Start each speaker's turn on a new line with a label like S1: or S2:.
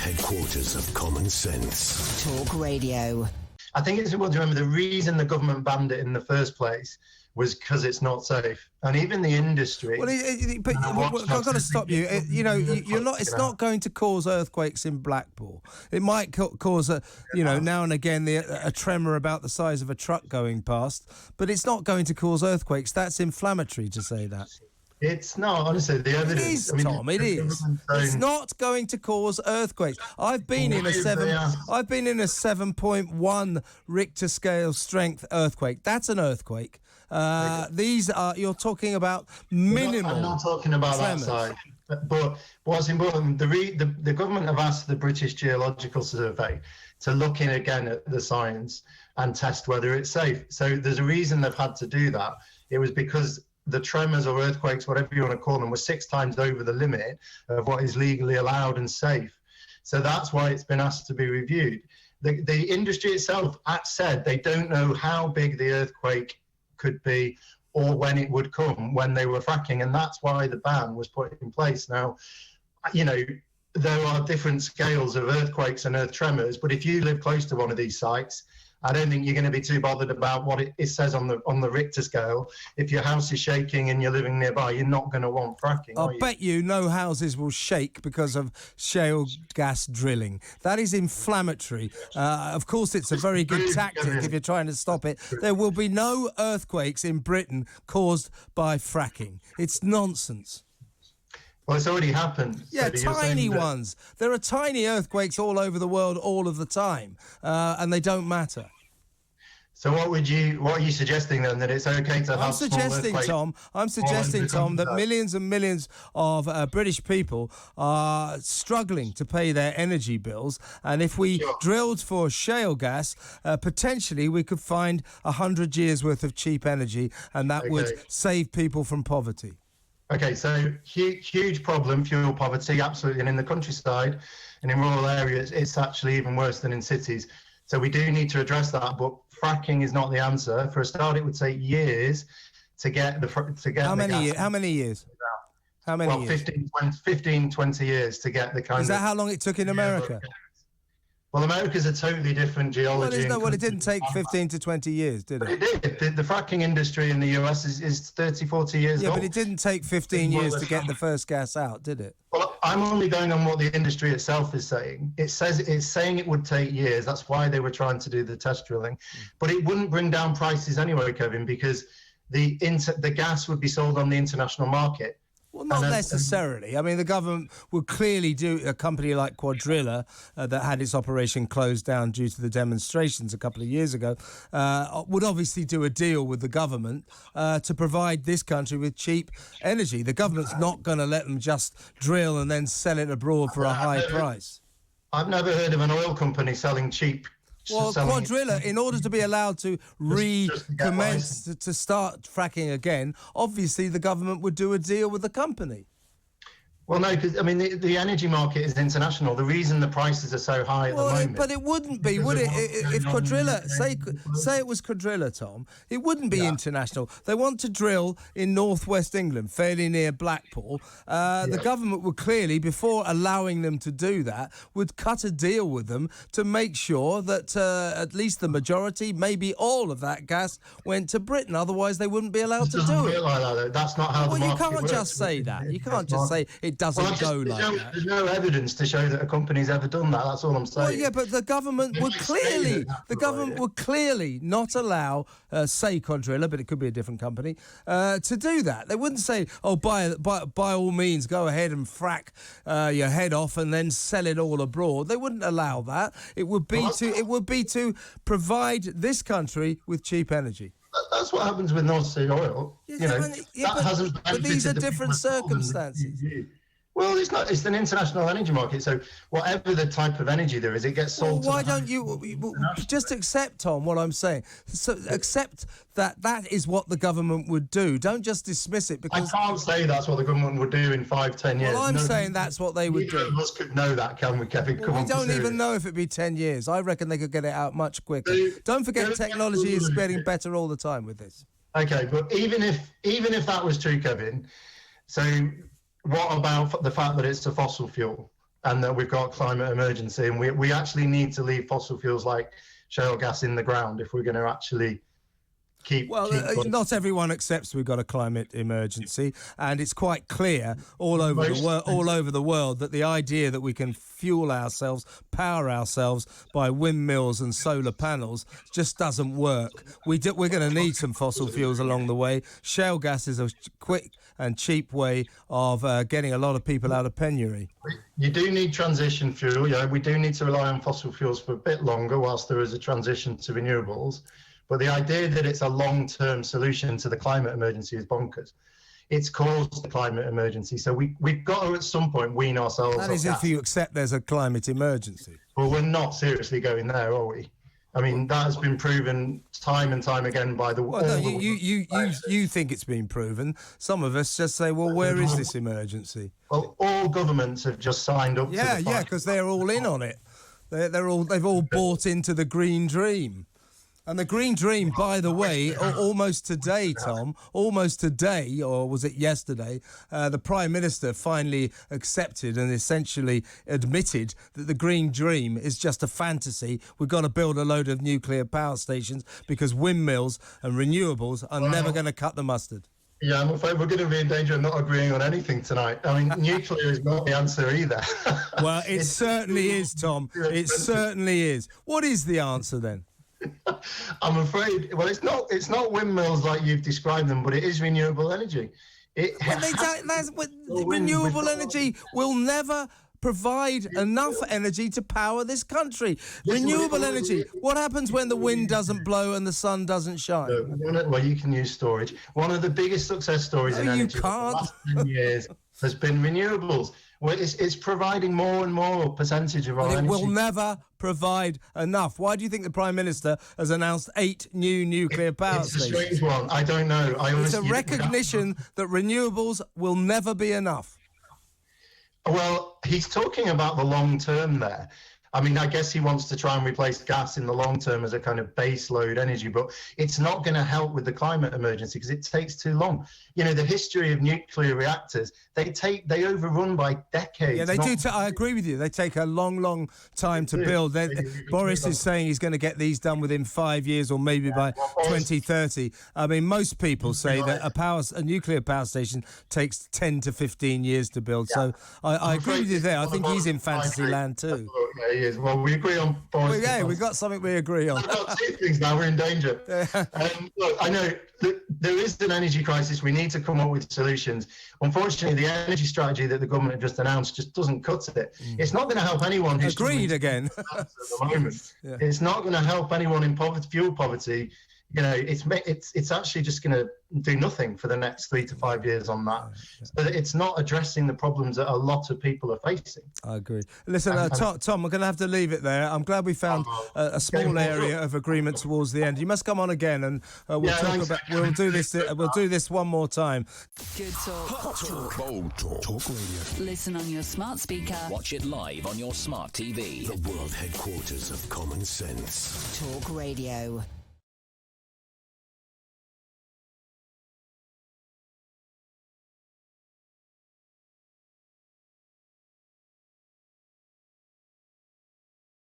S1: headquarters of common sense.
S2: Talk Radio.
S3: I think it's important to remember the reason the government banned it in the first place was because it's not safe, and even the industry.
S4: Well, but I've got to stop you. You're not. It's not going to cause earthquakes in Blackpool. It might cause now and again a tremor about the size of a truck going past, but it's not going to cause earthquakes. That's inflammatory to say that.
S3: It's not, honestly, the evidence.
S4: It is, Tom. It is. It's not going to cause earthquakes. I've been in a 7.1 Richter scale strength earthquake. That's an earthquake. You're talking about minimal.
S3: I'm not talking about tremors. That side. But what's important, the government have asked the British Geological Survey to look in again at the science and test whether it's safe. So there's a reason they've had to do that. It was because the tremors or earthquakes, whatever you want to call them, were 6 times over the limit of what is legally allowed and safe. So that's why it's been asked to be reviewed. The industry itself said they don't know how big the earthquake could be or when it would come when they were fracking, and that's why the ban was put in place. Now, there are different scales of earthquakes and earth tremors, but if you live close to one of these sites, I don't think you're going to be too bothered about what it says on the Richter scale. If your house is shaking and you're living nearby, you're not going to want fracking.
S4: I'll bet you no houses will shake because of shale gas drilling. That is inflammatory. Of course, it's a very good tactic if you're trying to stop it. There will be no earthquakes in Britain caused by fracking. It's nonsense.
S3: Well, it's already happened.
S4: Yeah,
S3: so
S4: tiny ones. There are tiny earthquakes all over the world all of the time, and they don't matter.
S3: So what are you suggesting then, that it's okay to have
S4: I'm suggesting, Tom, that millions and millions of British people are struggling to pay their energy bills, and if we drilled for shale gas, potentially we could find 100 years worth of cheap energy, and that would save people from poverty.
S3: Okay, so huge problem, fuel poverty, absolutely. And in the countryside and in rural areas, it's actually even worse than in cities. So we do need to address that, but fracking is not the answer. For a start, it would take years to get
S4: How many years? How many years?
S3: 15, 20 years to get the kind of...
S4: Is that how long it took in America?
S3: Well, America's a totally different geology.
S4: Well, it didn't take 15 to 20 years, did it?
S3: But it did. The fracking industry in the US is 30, 40 years old.
S4: Yeah, but it didn't take 15 years to get the first gas out, did it?
S3: Well, I'm only going on what the industry itself is saying. It's saying it would take years. That's why they were trying to do the test drilling. But it wouldn't bring down prices anyway, Kevin, because the gas would be sold on the international market.
S4: Well, not necessarily. I mean, the government would clearly do a company like Quadrilla that had its operation closed down due to the demonstrations a couple of years ago, would obviously do a deal with the government to provide this country with cheap energy. The government's not going to let them just drill and then sell it abroad for a high price.
S3: I've never heard of an oil company selling cheap.
S4: Well, Quadrilla, in order to be allowed to recommence to start fracking again, obviously the government would do a deal with the company.
S3: Well, no, because, I mean, the energy market is international. The reason the prices are so high at the moment...
S4: But it wouldn't be, would it? If Quadrilla, say it was Quadrilla, Tom, it wouldn't be international. They want to drill in northwest England, fairly near Blackpool. The government would clearly, before allowing them to do that, would cut a deal with them to make sure that at least the majority, maybe all of that gas, went to Britain. Otherwise, they wouldn't be allowed to do it.
S3: Like that. That's not how the market works.
S4: Well, you can't just say that. You can't just say it doesn't go like that.
S3: There's no evidence to show that a company's ever done that. That's all I'm saying.
S4: Well, yeah, but the government would clearly not allow, say Quadrilla, but it could be a different company, to do that. They wouldn't say, oh, by all means, go ahead and frack your head off and then sell it all abroad. They wouldn't allow that. It would be to provide this country with cheap energy.
S3: That's what happens with North Sea oil.
S4: But these are different circumstances.
S3: Well, it's not. It's an international energy market. So whatever the type of energy there is, it gets sold.
S4: Well, why don't you just accept, Tom, what I'm saying? So accept that is what the government would do. Don't just dismiss it because
S3: I can't say that's what the government would do in 5-10 years.
S4: Well, I'm saying that's what they would do.
S3: Neither of us could know that, can we, Kevin?
S4: We don't even know if it'd be 10 years. I reckon they could get it out much quicker. Don't forget, technology is getting better all the time with this.
S3: Okay, but even if that was true, Kevin, so what about the fact that it's a fossil fuel? and that we've got a climate emergency, and we actually need to leave fossil fuels like shale gas in the ground if we're going to actually keep
S4: not everyone accepts we've got a climate emergency, and it's quite clear all over the world that the idea that we can fuel ourselves, power ourselves by windmills and solar panels just doesn't work. We're going to need some fossil fuels along the way. Shale gas is a quick and cheap way of getting a lot of people out of penury.
S3: You do need transition fuel. Yeah, we do need to rely on fossil fuels for a bit longer whilst there is a transition to renewables. But the idea that it's a long-term solution to the climate emergency is bonkers. It's caused the climate emergency. So we've got to, at some point, wean ourselves off
S4: gas. That is if you accept there's a climate emergency.
S3: Well, we're not seriously going there, are we? I mean, that has been proven time and time again by the...
S4: Well, no, you think it's been proven. Some of us just say, well, where is this emergency?
S3: Well, all governments have just signed up to the fight.
S4: Yeah, because they're all in on it. They've all bought into the green dream. And the green dream, by the way, almost today, Tom, or was it yesterday, the Prime Minister finally accepted and essentially admitted that the green dream is just a fantasy. We've got to build a load of nuclear power stations because windmills and renewables are never going to cut the mustard.
S3: Yeah, I'm afraid we're going to be in danger of not agreeing on anything tonight. I mean, nuclear is not the answer either.
S4: Well, it certainly is, Tom. It certainly is. What is the answer then?
S3: I'm afraid, well, it's not windmills like you've described them, but it is renewable energy.
S4: Renewable energy will never provide enough energy to power this country. Renewable energy. What happens when the wind doesn't blow and the sun doesn't shine?
S3: Well, you can use storage. One of the biggest success stories in energy for the last 10 years has been renewables. Well, it's providing more and more percentage of our energy.
S4: It will never provide enough. Why do you think the Prime Minister has announced 8 new nuclear power stations?
S3: It's a strange one. I don't know.
S4: It's a recognition that renewables will never be enough.
S3: Well, he's talking about the long term there. I mean, I guess he wants to try and replace gas in the long term as a kind of base load energy, but it's not going to help with the climate emergency because it takes too long. You know, the history of nuclear reactors, they overrun by decades.
S4: Yeah, they do. I agree with you. They take a long, long time to build. Boris is saying he's going to get these done within 5 years or maybe by 2030. I mean, most people say that a nuclear power station takes 10 to 15 years to build. Yeah. So I agree with you there. I think he's in fantasy land too.
S3: Yeah, he is. Well, we agree on Boris.
S4: Well, yeah, we've got something we agree on.
S3: We've got 2 things now. We're in danger. Look, I know there is an energy crisis. We need to come up with solutions. Unfortunately, the energy strategy that the government just announced just doesn't cut it. It's not going to help anyone who's
S4: agreed again
S3: at the moment. Yeah. It's not going to help anyone in fuel poverty. You know, it's actually just going to do nothing for the next 3 to 5 years on that. So it's not addressing the problems that a lot of people are facing.
S4: I agree. Listen, Tom, we're going to have to leave it there. I'm glad we found a small area of agreement towards the end. You must come on again, and we'll do this one more time.
S2: Good talk. Hot talk. Bold talk. Talk radio. Listen on your smart speaker.
S1: Watch it live on your smart TV. The world headquarters of common sense.
S2: Talk radio.